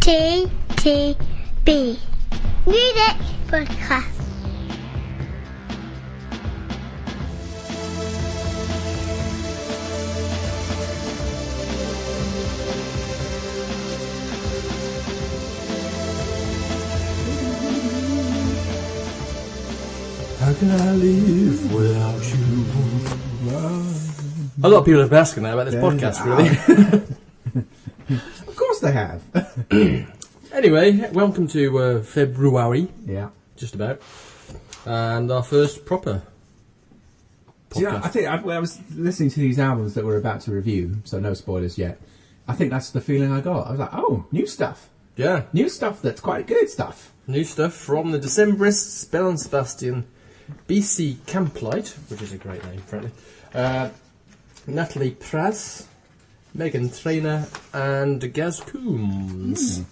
TTB Music Podcast. How can I live without you? A lot of people have been asking that about this podcast, really. Of course they have. Anyway, welcome to February, Yeah. just about, and our first proper podcast. Yeah, I think I was listening to these albums that we're about to review, so no spoilers yet. I think that's the feeling I got. I was like, oh, new stuff. Yeah, New stuff that's quite good stuff. new stuff from the Decemberists, Belle and Sebastian, BC Camplight, which is a great name, frankly, Nathalie Prass, Meghan Trainor, and Gaz Coombs.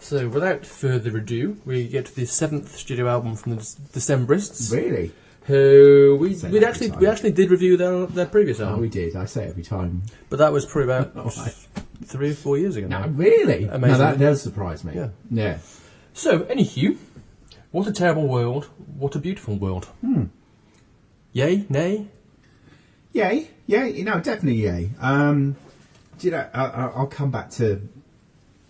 So, without further ado, we get to the 7th studio album from the Decemberists, Really? who we Say that every time. actually did review their previous Oh, album, we did. I say it every time. but that was probably about Right. 3 or 4 years ago now. No, really? Amazing. No, that does surprise me. Yeah. Yeah. So, anywho, what a terrible world, what a beautiful world. Yay, nay? Yay. Yay. No, definitely yay. Do you know, I'll come back to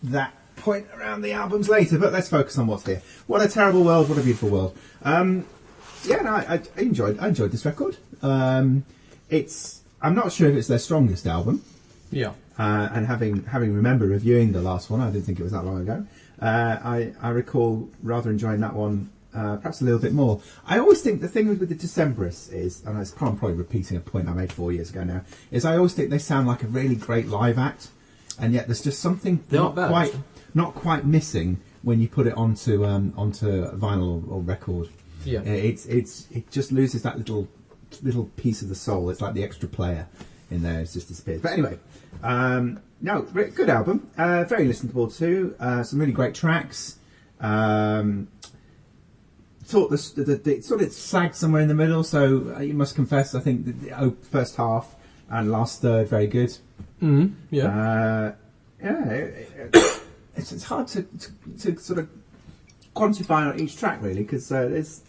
that point around the albums later, but let's focus on what's here. What a terrible world, what a beautiful world. Yeah, no, I enjoyed this record. I'm not sure if it's their strongest album. Yeah. And having remember reviewing the last one, I didn't think it was that long ago. I recall rather enjoying that one perhaps a little bit more. I always think the thing with the Decemberists is, and I'm probably repeating a point I made 4 years ago now, is I always think they sound like a really great live act, and yet there's just something not quite missing when you put it onto vinyl or record. Yeah. It just loses that little piece of the soul. It's like the extra player in there. It just disappears. But anyway, no, good album. Very listenable too. Some really great tracks. Thought it sort of sagged somewhere in the middle. So you must confess, I think the first half and last third very good. Yeah. It's hard to sort of quantify on each track really, because there's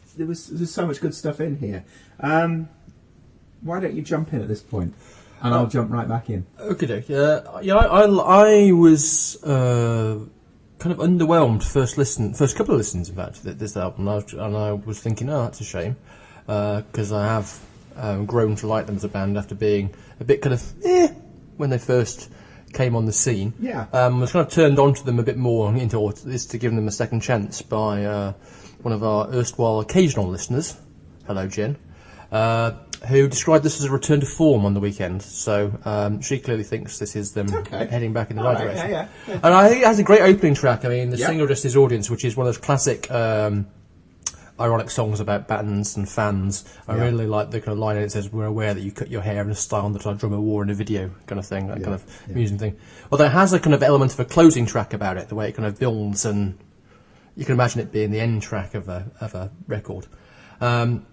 so much good stuff in here. Why don't you jump in at this point, and I'll jump right back in. Okay, I was kind of underwhelmed first couple of listens in fact to this album, and I was thinking, oh, that's a shame, because I have grown to like them as a band after being a bit kind of when they first came on the scene. Yeah. Was kind of turned on to them a bit more into this to give them a second chance by one of our erstwhile occasional listeners, hello Jen, who described this as a return to form on the weekend. So she clearly thinks this is them heading back in the right direction. Yeah. And I think it has a great opening track. I mean, the single addressed his audience, which is one of those classic ironic songs about bands and fans. I really like the kind of line in it says, "We're aware that you cut your hair in a style that our drummer wore in a video," kind of thing, that kind of amusing thing. Although it has a kind of element of a closing track about it, the way it kind of builds, and you can imagine it being the end track of a record. And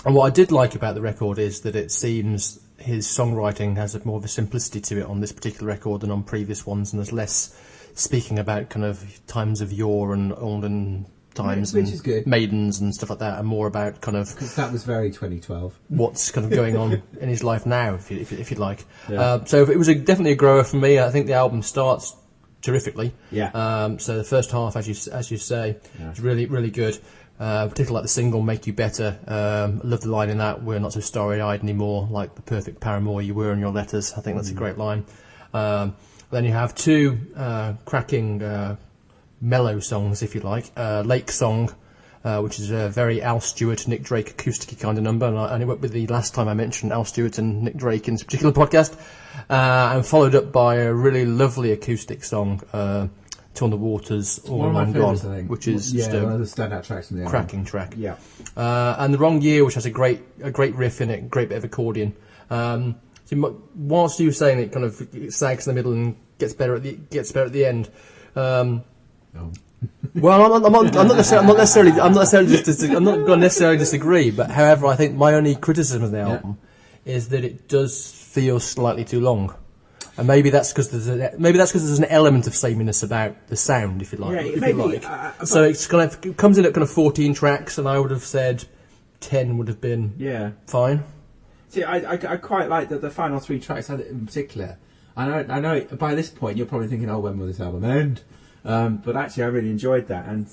what I did like about the record is that it seems his songwriting has more of a simplicity to it on this particular record than on previous ones, and there's less speaking about kind of times of yore and olden times, which and is good. maidens and stuff like that, and more about kind of Because that was very 2012. what's kind of going on in his life now, if you'd like. Yeah. So it was definitely a grower for me. I think the album starts terrifically. Yeah. So the first half, as you say, is really, really good. Particularly like the single "Make You Better." I love the line in that, "We're not so starry-eyed anymore, like the perfect paramour you were in your letters." I think that's a great line. Then you have two cracking mellow songs, if you like. Lake Song, which is a very Al Stewart, Nick Drake acoustic kind of number, and it went with the last time I mentioned Al Stewart and Nick Drake in this particular podcast, and followed up by a really lovely acoustic song, "Till the Waters All Long Gone," which is just one of the standout tracks from the album. cracking track. Yeah. And "The Wrong Year," which has a great riff in it, great bit of accordion. So whilst you were saying it kind of sags in the middle and gets better at the end. Well, I'm not going to necessarily disagree, but however, I think my only criticism of the album is that it does feel slightly too long. And maybe that's because there's an element of sameness about the sound, if you like. Yeah, maybe. So it comes in at kind of 14 tracks, and I would have said 10 would have been fine. See, I quite like the final 3 tracks in particular. I know. By this point, you're probably thinking, "Oh, when will this album end?" But actually, I really enjoyed that. And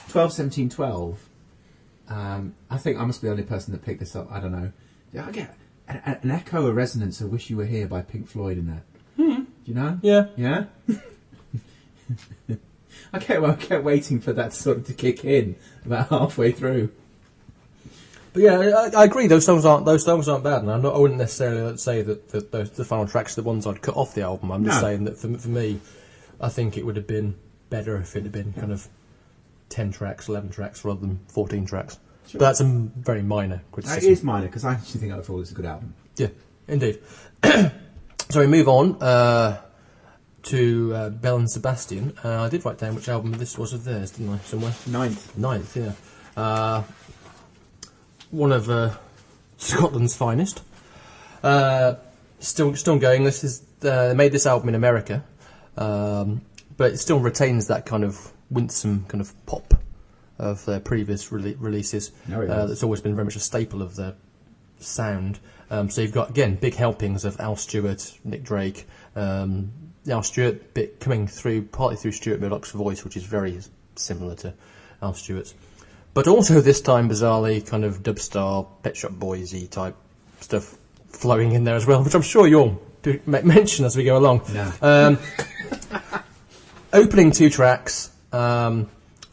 12, 17, 12. I think I must be the only person that picked this up. I don't know. Yeah, I get an echo, a resonance of "Wish You Were Here" by Pink Floyd in that. Do you know? Yeah. Yeah. I kept waiting for that sort of to kick in about halfway through. But yeah, I agree. Those songs aren't bad, and I wouldn't necessarily say that the final tracks are the ones I'd cut off the album. I'm just saying that for me, I think it would have been better if it had been kind of 10 tracks, 11 tracks rather than 14 tracks. Sure. But that's a very minor criticism. It is minor because I actually think overall it's a good album. Yeah, indeed. So we move on to Belle and Sebastian. I did write down which album this was of theirs, didn't I? Somewhere. Ninth, yeah. One of Scotland's finest. Still going. This is they made this album in America, but it still retains that kind of winsome kind of pop of their previous releases. That's always been very much a staple of their sound. So you've got, again, big helpings of Al Stewart, Nick Drake. Al Stewart bit coming through partly through Stuart Murdoch's voice, which is very similar to Al Stewart's. But also this time, bizarrely, kind of dubstar, Pet Shop Boys-y type stuff flowing in there as well, which I'm sure you'll mention as we go along. No. Opening 2 tracks,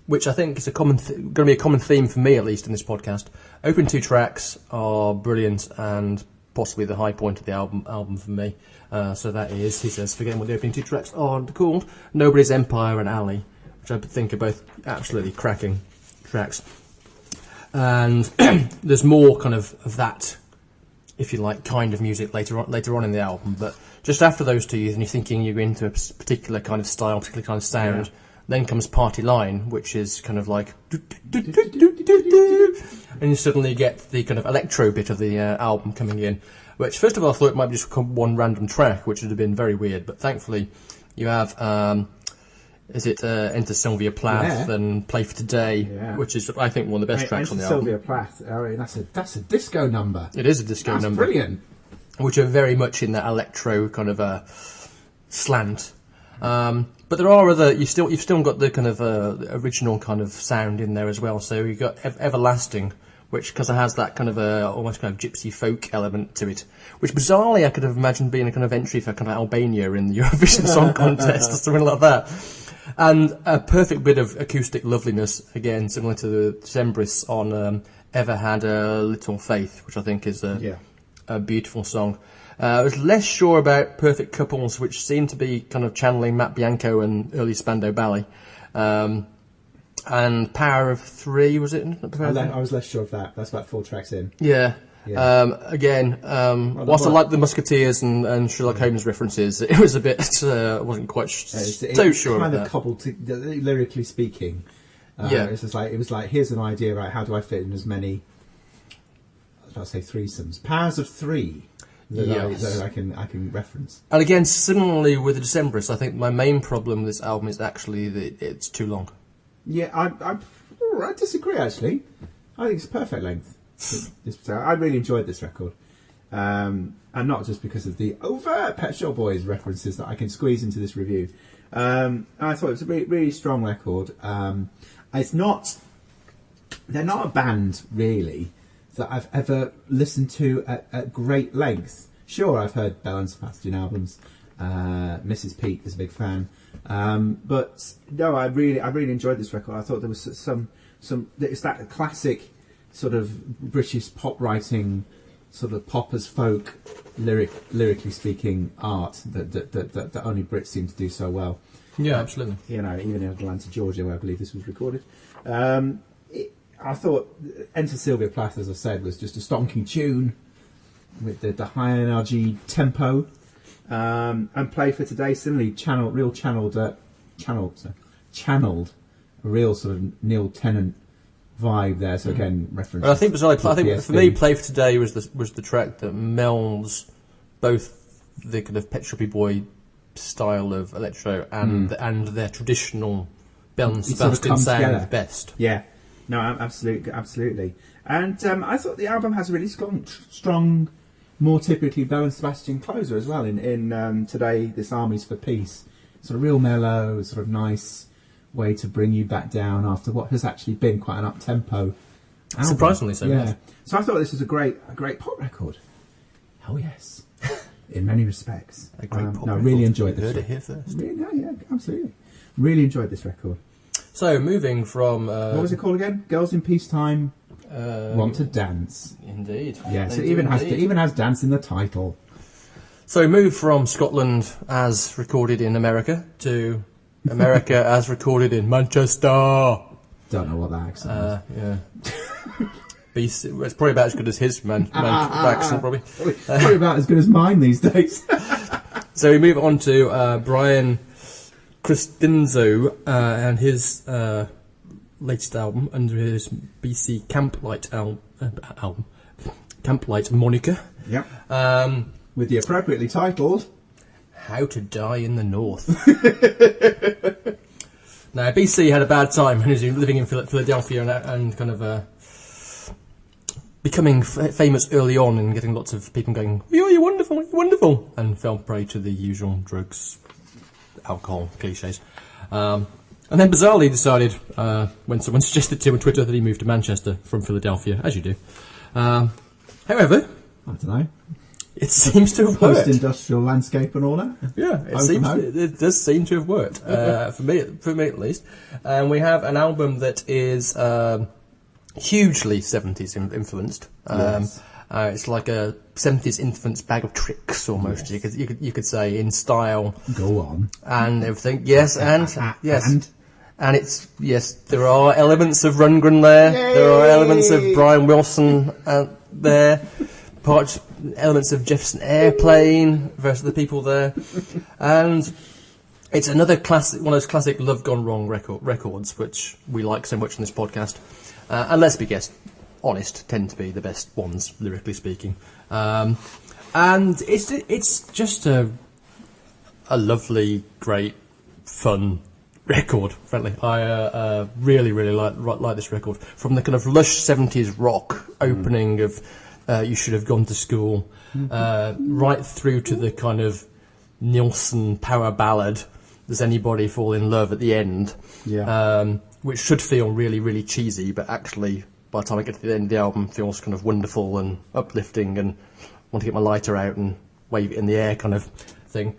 which I think is going to be a common theme for me, at least, in this podcast. Opening 2 tracks are brilliant and possibly the high point of the album for me. So that is, he says, forgetting what the opening 2 tracks are called, Nobody's Empire and Alley, which I think are both absolutely cracking tracks. And there's more kind of that, if you like, kind of music later on in the album. But just after those 2, you're thinking you're into a particular kind of style, particular kind of sound. Yeah. Then comes Party Line, which is kind of like, and you suddenly get the kind of electro bit of the album coming in, which first of all I thought it might be just one random track, which would have been very weird. But thankfully, you have Enter Sylvia Plath and Play for Today, which is I think one of the best tracks on the album. Sylvia Plath, I mean, that's a disco number. It is a disco number. That's brilliant. Which are very much in that electro kind of slant. But there are other. You've still got the kind of original kind of sound in there as well. So you've got Everlasting, which because it has that kind of almost kind of gypsy folk element to it, which bizarrely I could have imagined being a kind of entry for kind of Albania in the Eurovision Song Contest or something like that. And a perfect bit of acoustic loveliness, again, similar to the Decemberists on Ever Had a Little Faith, which I think is a beautiful song. I was less sure about Perfect Couples, which seemed to be kind of channeling Matt Bianco and early Spandau Ballet. And Power of Three, was it? I was less sure of that. That's about 4 tracks in. Yeah. Again, whilst I like the Musketeers and Sherlock Holmes references, it was a bit. Wasn't quite so sure kind about of cobbled, lyrically speaking. It was like here's an idea about how do I fit in as many. I was about to say threesomes, powers of 3 that I can reference. And again, similarly with the Decemberists, I think my main problem with this album is actually that it's too long. Yeah, I disagree actually. I think it's perfect length. I really enjoyed this record, and not just because of the overt Pet Shop Boys references that I can squeeze into this review. I thought it was a really, really strong record. They're not a band really that I've ever listened to at great length. Sure, I've heard Belle and Sebastian albums. Mrs. Pete is a big fan, but no, I really enjoyed this record. I thought there was some. It's that classic sort of British pop writing, sort of pop as folk, lyrically speaking, art that only Brits seem to do so well. Yeah, absolutely. You know, even in Atlanta, Georgia, where I believe this was recorded. I thought Enter Sylvia Plath, as I said, was just a stonking tune with the high energy tempo. And Play for Today, similarly channeled a real sort of Neil Tennant vibe there. So again, reference. I think for me, Play for Today was the track that melds both the kind of Pet Shopy Boy style of electro and their traditional Belle and Sebastian sound best. Yeah, no, absolutely. And I thought the album has a really strong, more typically Belle and Sebastian closer as well. In Today, This Army's for Peace, sort of real mellow, sort of nice way to bring you back down after what has actually been quite an up-tempo album. Surprisingly so. Yeah. So I thought this was a great pop record. Hell yes, in many respects. A great pop record. I really enjoyed this. Heard it here first. Yeah, absolutely. Really enjoyed this record. So moving from what was it called again? Girls in Peacetime Want to Dance. Indeed. Yes, it even has dance in the title. So we move from Scotland as recorded in America to America as recorded in Manchester. Don't know what that accent is. Yeah. It's probably about as good as his accent, probably. Probably about as good as mine these days. So we move on to Brian Cristinzo and his latest album under his BC Camplight album, Camplight moniker. Yep. With the appropriately titled How to Die in the North. Now, BC had a bad time when he was living in Philadelphia and kind of becoming famous early on and getting lots of people going, "Oh, you're wonderful, you're wonderful," and fell prey to the usual drugs, alcohol cliches. And then bizarrely decided, when someone suggested to him on Twitter, that he moved to Manchester from Philadelphia, as you do. However, I don't know. It seems to have worked. Post-industrial landscape and all that. Yeah, it does seem to have worked for me at least. And we have an album that is hugely 70s influenced. Yes. It's like a 70s influenced bag of tricks almost. Yes. You could say in style. Go on. And everything. Yes, and it's there are elements of Rundgren there. Yay! There are elements of Brian Wilson there. Elements of Jefferson Airplane versus the people there, and it's another classic, one of those classic Love Gone Wrong records, which we like so much in this podcast. And let's be honest, tend to be the best ones lyrically speaking. And it's just a lovely, great, fun record. Frankly, I really like this record, from the kind of lush 70s rock opening of. You Should Have Gone to School, right through to the kind of Nilsson power ballad, Does Anybody Fall in Love at the end, which should feel really, really cheesy, but actually, by the time I get to the end of the album, feels kind of wonderful and uplifting and want to get my lighter out and wave it in the air kind of thing.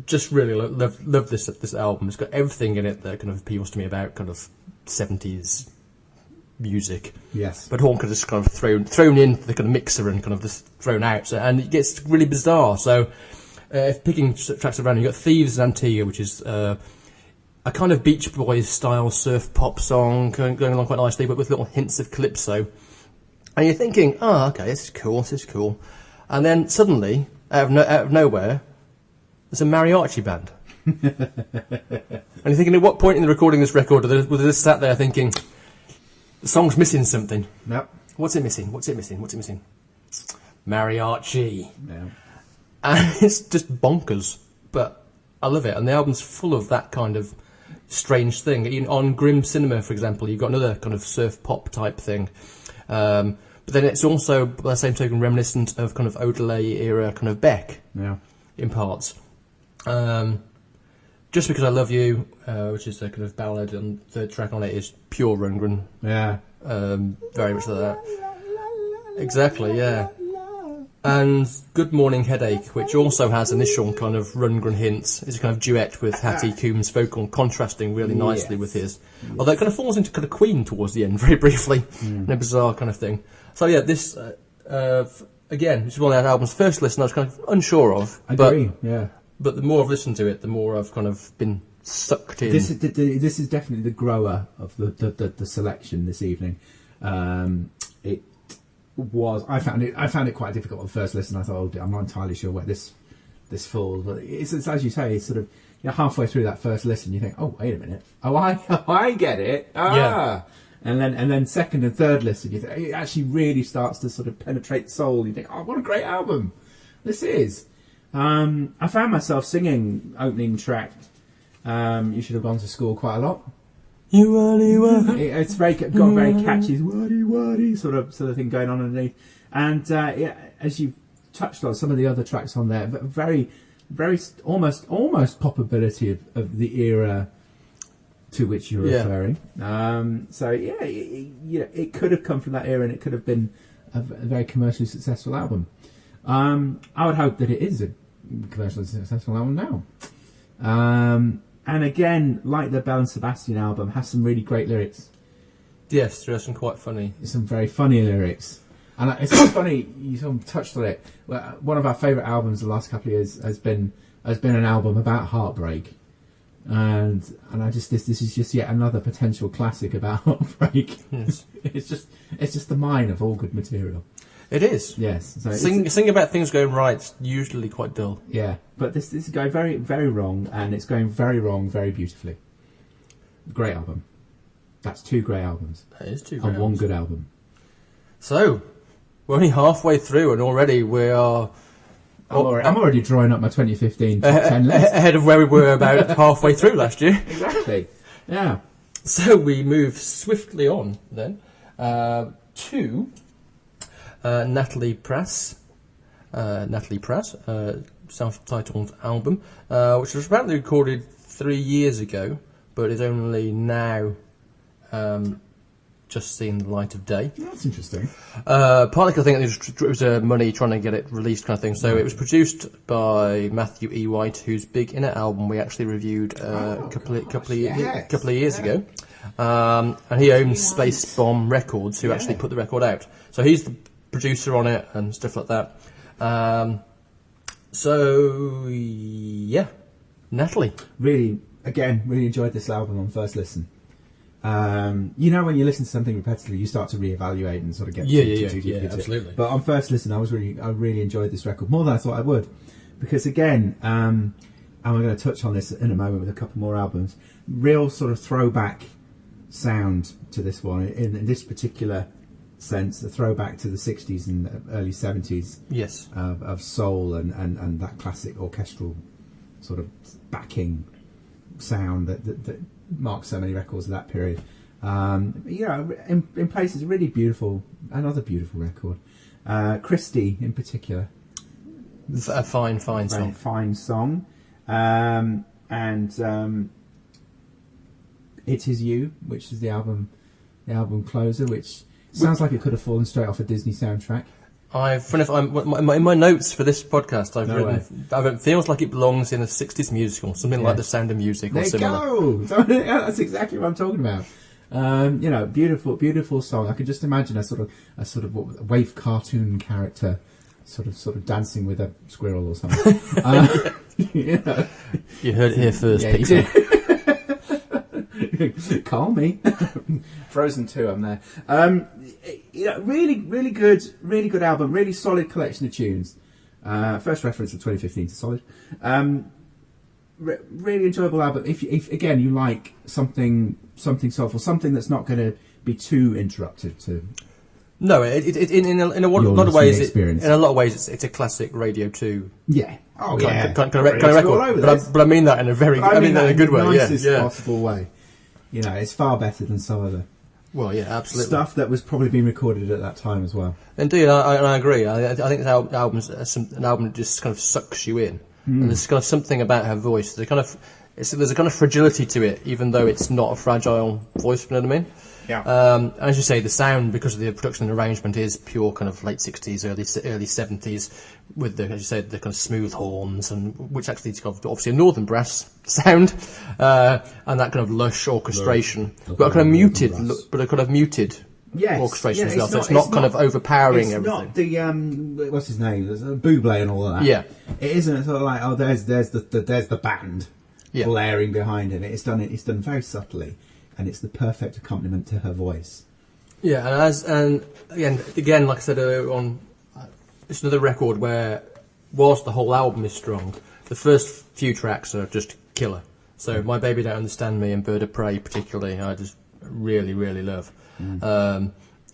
Just really love this album. It's got everything in it that kind of appeals to me about kind of 70s music. Yes. But all kind of just kind of thrown in the kind of mixer and kind of just thrown out. So, and it gets really bizarre. So if picking tracks around, you've got Thieves and Antigua, which is a kind of Beach Boys style surf pop song going along quite nicely, but with little hints of calypso. And you're thinking, oh, okay, this is cool. And then suddenly, out of nowhere, there's a mariachi band. And you're thinking, at what point in the recording of this record was they sat there thinking, the song's missing something. Yep. What's it missing? Mariachi. Yeah. And it's just bonkers, but I love it. And the album's full of that kind of strange thing. On Grim Cinema, for example, you've got another kind of surf pop type thing. But then it's also, by the same token, reminiscent of kind of Odelay era kind of Beck in parts. Just Because I Love You, which is a kind of ballad, and the track on it is pure Rundgren. Yeah. Very much like that. Exactly, yeah. And Good Morning Headache, which also has initial kind of Rundgren hints, is a kind of duet with Hattie Coombs' vocal, contrasting really nicely with his. Although it kind of falls into kind of Queen towards the end, very briefly, in a bizarre kind of thing. So yeah, this, again, this is one of that album's first listen I was kind of unsure of. I agree, yeah. But the more I've listened to it, the more I've kind of been sucked in. This is definitely the grower of the selection this evening. It was. I found it quite difficult on the first listen. I thought, I'm not entirely sure where this falls. But it's as you say, it's sort of halfway through that first listen, you think, oh wait a minute, I get it. Yeah. And then second and third listen, you think it actually really starts to sort of penetrate the soul. You think, oh, what a great album this is. I found myself singing opening track. You should have gone to school quite a lot. You waddy waddy. It's got very catchy waddy waddy sort of thing going on underneath. And as you touched on some of the other tracks on there, but very almost popability of the era to which you're referring. It could have come from that era, and it could have been a very commercially successful album. I would hope that it is a commercially successful album now. And again, like the Belle and Sebastian album, has some really great lyrics. Yes, there are some quite funny. Some very funny lyrics. And it's so funny, you sort of touched on it. One of our favourite albums the last couple of years has been an album about heartbreak. And I just this is just yet another potential classic about heartbreak. Yes. It's just the mine of all good material. It is. Yes. So sing about things going right, it's usually quite dull. Yeah, but this is going very, very wrong, and it's going very wrong very beautifully. Great album. That's 2 great albums. That is 2 great albums. And 1 good album. So, we're only halfway through, and already we are... I'm already drawing up my 2015 top 10 list. Ahead of where we were about halfway through last year. Exactly. Yeah. So we move swiftly on then to Nathalie Prass. Self-titled album, which was apparently recorded 3 years ago, but is only now just seeing the light of day. That's interesting. Partly because I think it was money trying to get it released kind of thing. So it was produced by Matthew E. White, whose Big Inner album we actually reviewed a couple of years ago. And he owns Space Bomb Records, who actually put the record out. So he's the producer on it and stuff like that. Nathalie. Really enjoyed this album on first listen. When you listen to something repetitively, you start to reevaluate and sort of get absolutely. But on first listen, I really enjoyed this record more than I thought I would, because again, and we're going to touch on this in a moment with a couple more albums. Real sort of throwback sound to this one in this particular sense, a throwback to the 60s and early 70s. Yes. Of soul and that classic orchestral sort of backing sound that marks so many records of that period. In places, really beautiful, another beautiful record. Christie in particular. A fine song. Fine song. And It Is You, which is the album closer, which sounds like it could have fallen straight off a Disney soundtrack. In my notes for this podcast, I've written, it feels like it belongs in a 60s musical, something like The Sound of Music or similar. There you go! That's exactly what I'm talking about. Beautiful, beautiful song. I could just imagine a sort of wave cartoon character, sort of dancing with a squirrel or something. You heard it here first, Peter. Call me. Frozen 2, I'm there. Really good album, really solid collection of tunes. First reference of 2015 to Solid. Really enjoyable album. If again you like something soulful, something that's not going to be too interrupted to. No, in a lot of ways, it's a classic Radio 2. Yeah. Kind of record. But I mean that in a very, in a good way. Nicest possible way. It's far better than some of the. Well, yeah, absolutely. Stuff that was probably being recorded at that time as well. Indeed, I agree. I think this album's an album that just kind of sucks you in. And there's kind of something about her voice. There's a kind of fragility to it, even though it's not a fragile voice, you know what I mean? Yeah. As you say, the sound, because of the production and arrangement, is pure kind of late 60s, early 70s, with the, as you said, the kind of smooth horns, and which actually is kind of obviously a northern brass sound, and that kind of lush orchestration, but a kind of muted. Yes. Orchestration as well, so it's not kind of overpowering everything. It's not the what's his name, Bublé and all of that. Yeah, it isn't sort of like there's the band blaring behind him. It's done very subtly, and it's the perfect accompaniment to her voice. Yeah, and again, like I said earlier on, it's another record where, whilst the whole album is strong, the first few tracks are just killer. So My Baby Don't Understand Me and Bird of Prey particularly, I just really, really love. And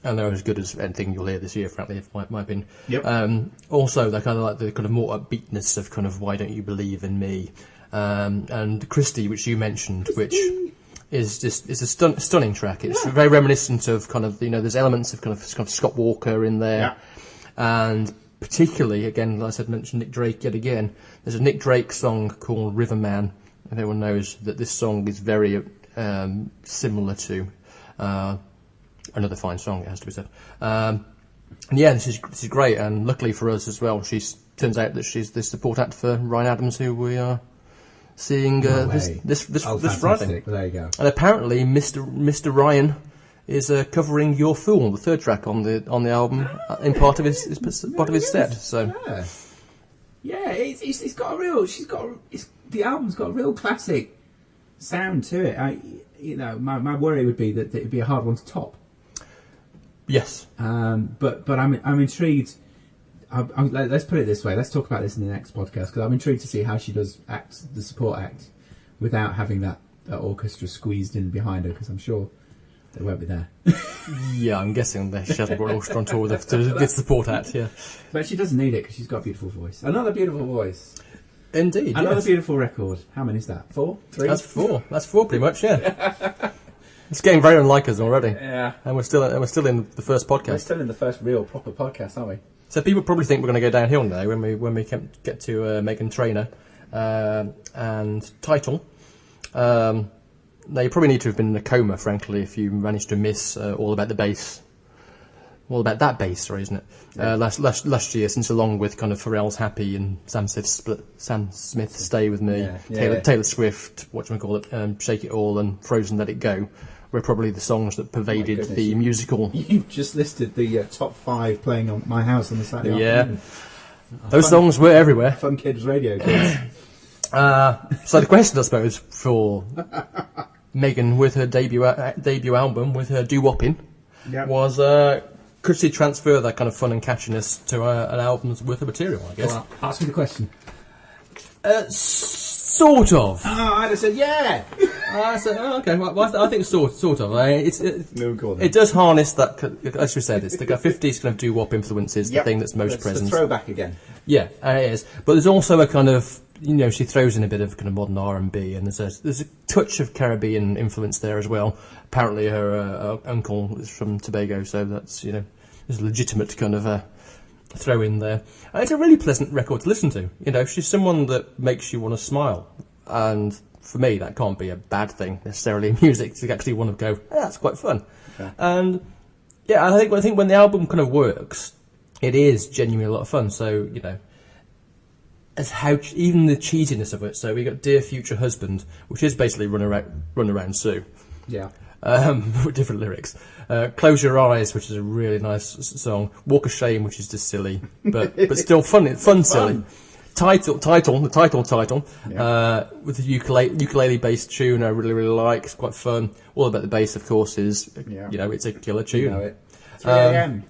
and they're as good as anything you'll hear this year, frankly, in my opinion. Yep. Also, they're kind of like the kind of more upbeatness of kind of Why Don't You Believe in Me, and Christie, which you mentioned, which is just a stunning track. It's very reminiscent of kind of, there's elements of kind of Scott Walker in there, and particularly, again, like I said, mentioned Nick Drake yet again. There's a Nick Drake song called Riverman. Everyone knows that this song is very similar to another fine song, it has to be said. And yeah, this is great, and luckily for us as well, turns out that she's the support act for Ryan Adams, who we are seeing this Friday. There you go. And apparently, Mr. Ryan is covering "Your Fool," the third track on the album, in part of his set. So it's got a real. The album's got a real classic sound to it. My worry would be that it'd be a hard one to top. Yes. But I'm intrigued. Let's put it this way. Let's talk about this in the next podcast, because I'm intrigued to see how she does the support act without having that orchestra squeezed in behind her, because I'm sure they won't be there. Yeah, I'm guessing she hasn't brought an orchestra on tour with the support act. Yeah, but she doesn't need it because she's got a beautiful voice. Another beautiful voice. Indeed. Another beautiful record. How many is that? 4? 3? That's 4. That's 4, pretty much. Yeah. It's getting very unlike us already. Yeah. And we're still in the first podcast. We're still in the first real proper podcast, aren't we? So people probably think we're going to go downhill now when we get to Meghan Trainor and Title. Now you probably need to have been in a coma, frankly, if you managed to miss All About the Bass. All About That Bass, sorry, isn't it? Yeah. Last year, since along with kind of Pharrell's Happy and Sam Smith's Stay With Me, Taylor Swift, Shake It All, and Frozen Let It Go, were probably the songs that pervaded the musical. You've just listed the top 5 playing on my house on the Saturday afternoon. Those songs were everywhere. Fun Kids Radio kids. So the question, I suppose, for Meghan with her debut album, with her doo-wopping, was could she transfer that kind of fun and catchiness to an album's worth of material, I guess? Well, ask me the question. Sort of. Oh, I'd have said, yeah! I said, okay, well, I think sort of. It does harness that, as we said, it's the 50s kind of doo-wop influences, the thing that's most present. It's a throwback again. Yeah, it is. But there's also a kind of, she throws in a bit of kind of modern R&B, and there's a touch of Caribbean influence there as well. Apparently her uncle is from Tobago, so that's, there's a legitimate kind of throw in there. And it's a really pleasant record to listen to. She's someone that makes you want to smile, and for me that can't be a bad thing necessarily in music, to actually want to go, that's quite fun. Okay. And yeah, I think when the album kind of works, it is genuinely a lot of fun. So as how even the cheesiness of it. So we got Dear Future Husband, which is basically Run Around Sue. Yeah. With different lyrics. Close Your Eyes, which is a really nice song. Walk of Shame, which is just silly, but still fun silly. Title, yeah. With a ukulele based tune I really like. It's quite fun. All About the Bass, of course, is it's a killer tune. You know it. 3 a.m.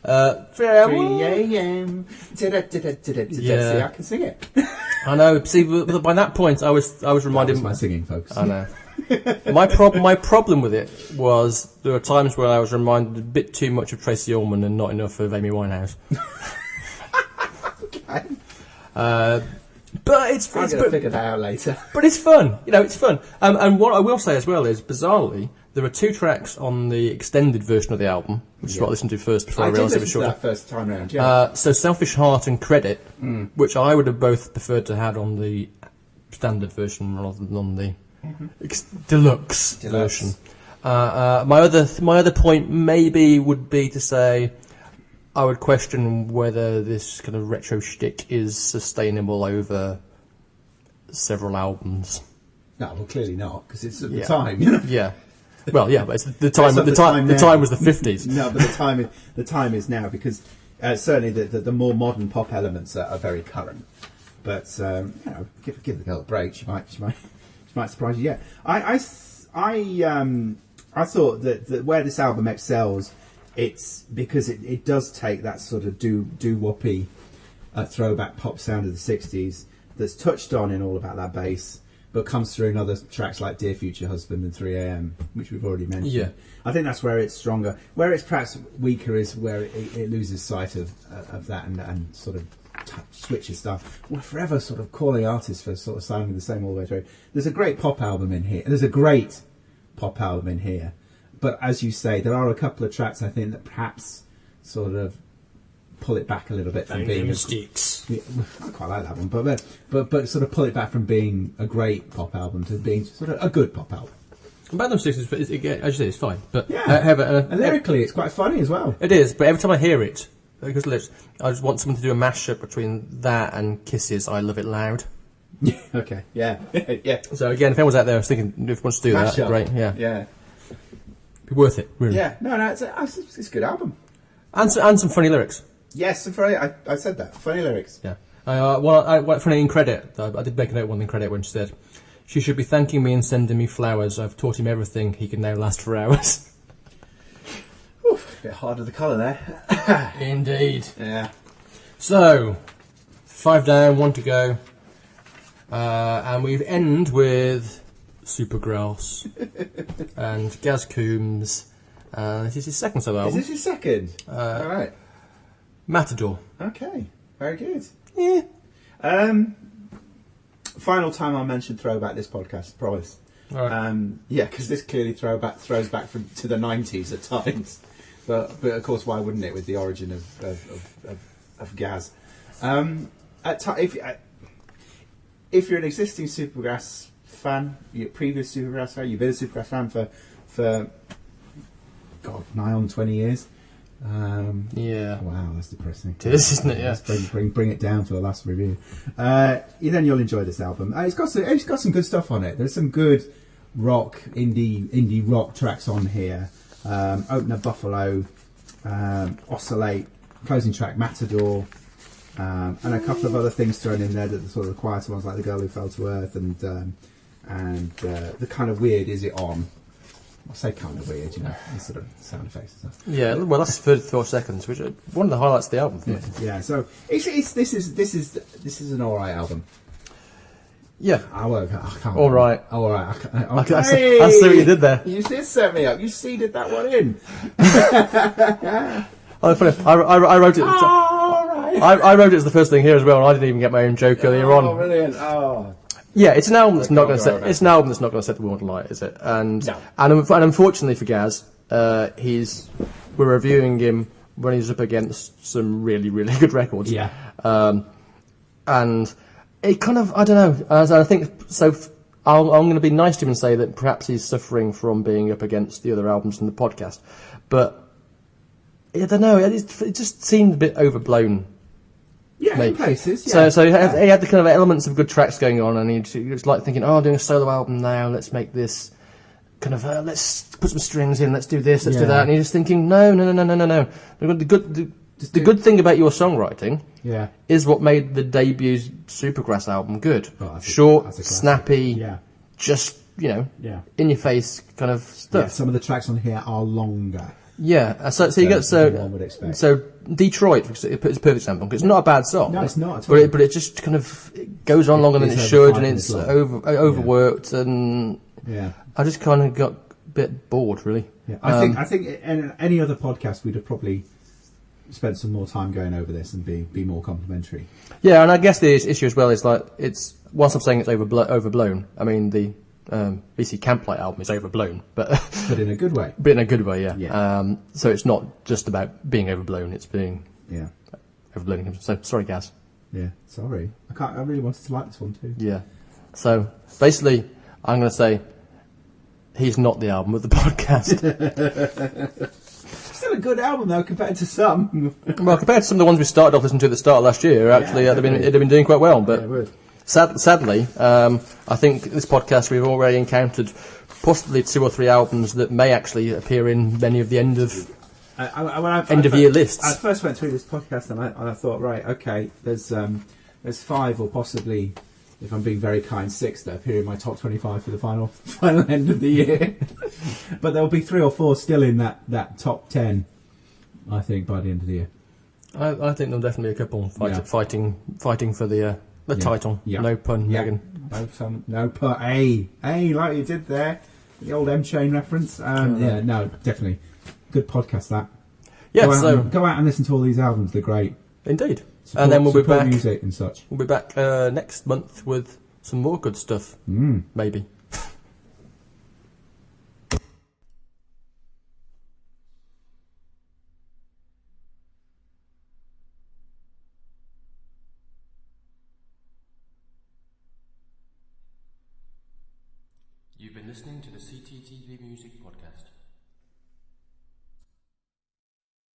3 a.m. 3 a.m. See, I can sing it. I know. See, by that point, I was reminded. That was my singing, folks. I know. My problem with it was there were times where I was reminded a bit too much of Tracy Ullman and not enough of Amy Winehouse. Okay. But it's I'm going to figure that out later. But it's fun. It's fun. And what I will say as well is, bizarrely, there are 2 tracks on the extended version of the album, which is what I listened to first before I realised it was shorter. That first time round, yeah. So Selfish Heart and Credit, which I would have both preferred to have on the standard version rather than on the deluxe version. My other point maybe would be to say I would question whether this kind of retro shtick is sustainable over several albums. No, well, clearly not, because it's at the time. Yeah. Well, yeah, but it's the time. The time was the 50s. No, but the time is now, because certainly the more modern pop elements are very current. But give the girl a break. She might surprise you. Yeah, I thought that where this album excels, it's because it does take that sort of doo-woppy throwback pop sound of the 60s that's touched on in All About That Bass, but comes through in other tracks like Dear Future Husband and 3am, which we've already mentioned. Yeah. I think that's where it's stronger. Where it's perhaps weaker is where it loses sight of that and sort of switches stuff. We're forever sort of calling artists for sort of sounding the same all the way through. There's a great pop album in here. But as you say, there are a couple of tracks I think that perhaps sort of pull it back a little bit from being sticks. Yeah, I quite like that one, but sort of pull it back from being a great pop album to being sort of a good pop album. Magnum Sticks is again, as you say, it's fine, but Yeah, and lyrically it's quite funny as well. it is. But every time I hear it, because I just want someone to do a mashup between that and Kisses. I Love It Loud. Yeah, okay, yeah, yeah. So again, if anyone's out there, I was thinking if wants to do that, Mashup. great, yeah, Yeah, be worth it, really. yeah. No, it's a good album. And some funny lyrics. Yes, and funny. I said that. Funny lyrics. Yeah. Well, funny in credit. I did make a note one in credit when she said, "She should be thanking me and sending me flowers. I've taught him everything. He can now last for hours." Oof, a bit hard with the colour there. Indeed. Yeah. So, 5 down, 1 to go, and we end with Supergrass and Gaz Coombs. This is his second solo Is album. this your second? All right. Matador. Okay. Very good. Yeah. Final time I'll mention throwback this podcast, promise. All right. Yeah, because this clearly throws back to the 90s at times. But of course, why wouldn't it with the origin of Gaz? If you're an existing Supergrass fan, you're a previous Supergrass fan, you've been a Supergrass fan for God, nigh on 20 years. Yeah. Wow, that's depressing. It is, isn't it? Yeah. Let's bring it down for the last review. Then you'll enjoy this album. It's got some good stuff on it. There's some good indie rock tracks on here. Opener Buffalo, Oscillate, closing track Matador, and a couple of other things thrown in there that are sort of the quieter ones like The Girl Who Fell to Earth and the kind of weird Is It On. I say kind of weird, you know, the sort of sound effects and stuff. Yeah, well, that's 34 seconds, which is one of the highlights of the album for me. Yeah. So this is an alright album. Yeah. I can't. All right. All right. I see what you did there. You did set me up. You seeded that one in. Oh, funny. I wrote it. All right. I wrote it as the first thing here as well, and I didn't even get my own joke earlier on. Oh, brilliant. Oh. Yeah, it's an album that's not going to go set. It's an album that's not going to set the world alight, is it? And No. and unfortunately for Gaz, we're reviewing him when he's up against some really, really good records. Yeah. And it kind of, I don't know. I think so. I'm going to be nice to him and say that perhaps he's suffering from being up against the other albums in the podcast, but I don't know. It just seemed a bit overblown. Yeah, in places. Yeah. So he had the kind of elements of good tracks going on, and he was like thinking, "Oh, I'm doing a solo album now. Let's make this kind of let's put some strings in. Let's do this. Let's do that." And he's just thinking, "No. The good thing about your songwriting, is what made the debut Supergrass album good. Short, snappy, just in your face kind of stuff. Yeah, some of the tracks on here are longer. Yeah, so you get one would expect. so Detroit, it's a perfect example because it's not a bad song. No, it's not at all. But it just kind of it goes on longer than it should, and it's overworked, and I just kind of got a bit bored, really. Yeah, I think in any other podcast we'd have probably spent some more time going over this and be more complimentary. Yeah, and I guess the issue as well is like whilst I'm saying it's overblown, I mean the BC Camplight album is overblown, but in a good way. But in a good way, yeah. Yeah. So it's not just about being overblown; it's being overblown. So sorry, Gaz. Yeah, sorry. I really wanted to like this one too. Yeah. So basically, I'm going to say he's not the album of the podcast. Still a good album though compared to some. Well, compared to some of the ones we started off listening to at the start of last year, actually, it'd have been doing quite well. But it would. Sadly, I think this podcast we've already encountered possibly 2 or 3 albums that may actually appear in many of the end of year lists. I first went through this podcast and I thought, right, okay, there's 5 or possibly, if I'm being very kind, 6 that appear in my top 25 for the final end of the year. But there'll be 3 or 4 still in that top 10, I think, by the end of the year. I think there'll definitely be a couple fighting for the The title. Yeah. No pun, Yeah. Meghan. No pun. Hey, like you did there. The old M Chain reference. Yeah, no, definitely. Good podcast, that. Yeah, Go out and listen to all these albums. They're great. Indeed. Support, and then we'll be support back. music and such. We'll be back next month with some more good stuff. Maybe. You've been listening to the CTTV Music Podcast.